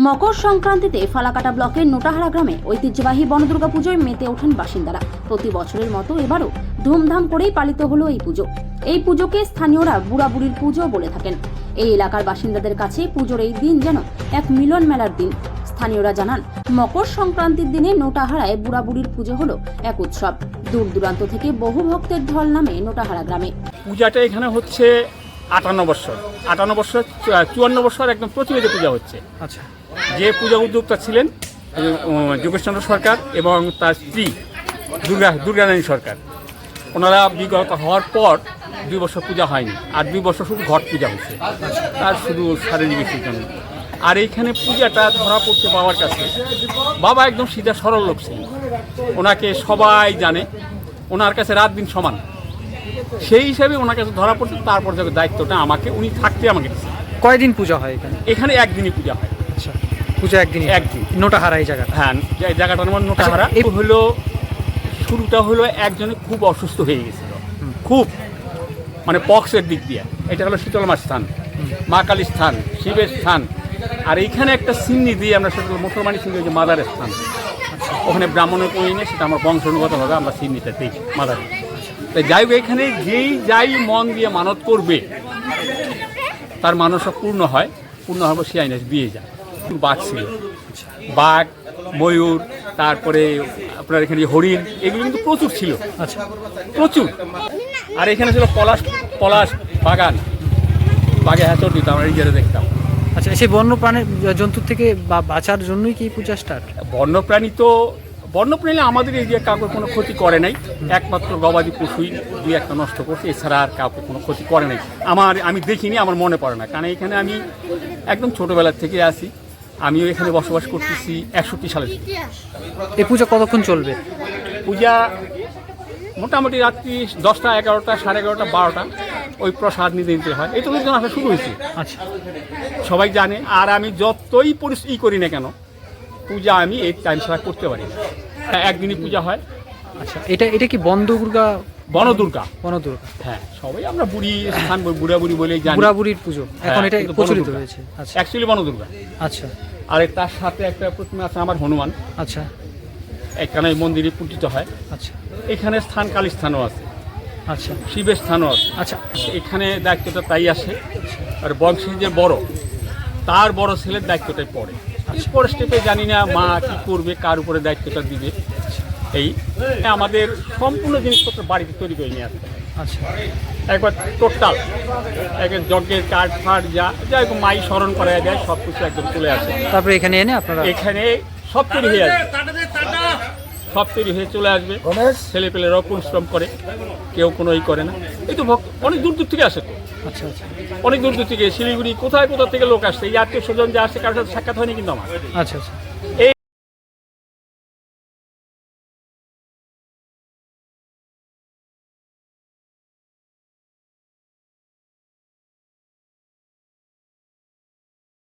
মকর সংক্রান্তিতে ফালাকাটা ব্লকের নোটাহারা গ্রামে ঐতিহ্যবাহী বনদুর্গা পুজোয় মেতে ওঠেন বাসিন্দারা। প্রতি বছরের মতো এবারও ধুমধাম করেই পালিত হলো এই পুজো। এই পুজোকে স্থানীয়রা বুড়া বুড়ির পুজো বলে থাকেন। এই এলাকার বাসিন্দাদের কাছে পুজোর এই দিন যেন এক মিলন মেলার দিন। স্থানীয়রা জানান, মকর সংক্রান্তির দিনে নোটাহারায় বুড়া বুড়ির পুজো হলো এক উৎসব। দূর দূরান্ত থেকে বহু ভক্তের ঢল নামে নোটাহারা গ্রামে। পূজাটা এখানে হচ্ছে 58 বছর, 54 বছর একদম প্রতিনিধি পূজা হচ্ছে। আচ্ছা, যে পূজা উদ্যোক্তা ছিলেন যোগেশচন্দ্র সরকার এবং তার স্ত্রী দুর্গারানী সরকার। ওনারা বিগত হওয়ার পর 2 বছর পূজা হয়নি, আর 2 বছর শুধু ঘট পূজা হচ্ছে, তার শুধু শারীরিক জন্য। আর এইখানে পূজাটা ধরা পড়ছে বাবার কাছে। বাবা একদম সিধা সরল লোক ছিলেন, ওনাকে সবাই জানে, ওনার কাছে রাত দিন সমান। সেই হিসাবে ওনার কাছে ধরা পড়ছে। তারপর যখন দায়িত্বটা আমাকে উনি থাকতে আমাকে দিচ্ছে। কয়দিন পূজা হয় এখানে? এখানে একদিনই পূজা হয়। আচ্ছা, পূজা একদিন। নোটাহারা এই জায়গাটা? হ্যাঁ, এই জায়গাটার নাম নোটাহারা। এই হলো শুরুটা হলো একজনে খুব অসুস্থ হয়ে গেছিল, খুব মানে পক্সের দিক দিয়ে। এটা হলো শীতলমার স্থান, মা কালীর স্থান, শিবের স্থান। আর এইখানে একটা সিন্নি দিয়ে আমরা সেটা মুসলমানি সিন্নি, যে মাদারের স্থান, ওখানে ব্রাহ্মণের করি নেই, সেটা আমার বংশগতভাবে আমরা সিন্নিটা দিই মাদারে। তাই যাই হোক, এখানে যাই মন দিয়ে মানত করবে তার মানসা পূর্ণ হয়, পূর্ণ হবে সে আইনে দিয়ে যায়। বাঘ ছিল, বাঘ, ময়ূর, তারপরে আপনার এখানে হরিণ, এগুলো কিন্তু প্রচুর ছিল। আচ্ছা, প্রচুর। আর এখানে ছিল পলাশ বাগান, বাঘে হ্যাঁচড় দিতাম, আমরা এই জায়গায় দেখতাম। আচ্ছা, সেই বন্যপ্রাণীর জন্তুর থেকে বাঁচার জন্যই কি পূজা স্টার্ট? বন্যপ্রাণী আমাদের এই যে কাউকে কোনো ক্ষতি করে নাই, একমাত্র গবাদি পশুই 2-1টা নষ্ট করছে, এছাড়া আর কাউকে কোনো ক্ষতি করে নাই। আমি দেখিনি, আমার মনে পড়ে না, কারণ এখানে আমি একদম ছোটোবেলার থেকে আসি। আমিও এখানে বসবাস করতেছি 61 সালে। এই পূজা কতক্ষণ চলবে? পূজা মোটামুটি রাত্রি 10টা, 11টা, 11:30, 12টা ওই প্রসাদ নিতে হয়। এই তো লোকজন আসা শুরু হয়েছে। আচ্ছা, সবাই জানে। আর আমি যতই পরিস্থিতি করি না কেন, পূজা আমি এই টাইম ছাড়া করতে পারি না। একদিনই পূজা হয়। আচ্ছা, এটা কি বনদুর্গা? বনদুর্গা। হ্যাঁ, সবাই আমরা বুড়ি স্থান বুড়া বুড়ি বলেই জানি। বুড়া বুড়ির পুজো এখন এটা কিন্তু প্রচলিত বনদুর্গা হয়েছে। আচ্ছা, অ্যাকচুয়ালি বনদুর্গা। আচ্ছা, আর তার সাথে একটা প্রতিমা আছে আমার, হনুমান। আচ্ছা, এখানে মন্দিরে পূজিত হয়। আচ্ছা, এখানে স্থান কালী স্থানও আছে, আচ্ছা, শিবের স্থানও আছে। আচ্ছা, এখানে দায়িত্বটা তাই আসে, আর বংশের যে বড়, তার বড় ছেলের দায়িত্বটাই পড়ে। পরের স্টেপে জানি না মা কি করবে, কার উপরে দায়িত্বটা দিবে। এই আমাদের সম্পূর্ণ জিনিসপত্র বাড়িতে তৈরি করে নিয়ে আসতে হয়। আচ্ছা, একবার টোটাল একবার যজ্ঞের কাঠ ফাট যা মাই স্মরণ করা যায়, সব কিছু একদম চলে আসে। তারপরে এখানে এনে আপনারা এখানে সব তৈরি হয়ে আসবে, সব তৈরি হয়ে চলে আসবে। ছেলে পেলেরাও পরিশ্রম করে, কেউ কোনো করে না। এই তো অনেক দূর দূর থেকে আসে তো। আচ্ছা, আচ্ছা, অনেক দূর দূর থেকে, শিলিগুড়ি, কোথায় থেকে লোক আসছে। এই আত্মীয় স্বজন যা আসছে, কারোর সাথে সাক্ষাৎ হয়নি কিন্তু আমার। আচ্ছা, আচ্ছা। এই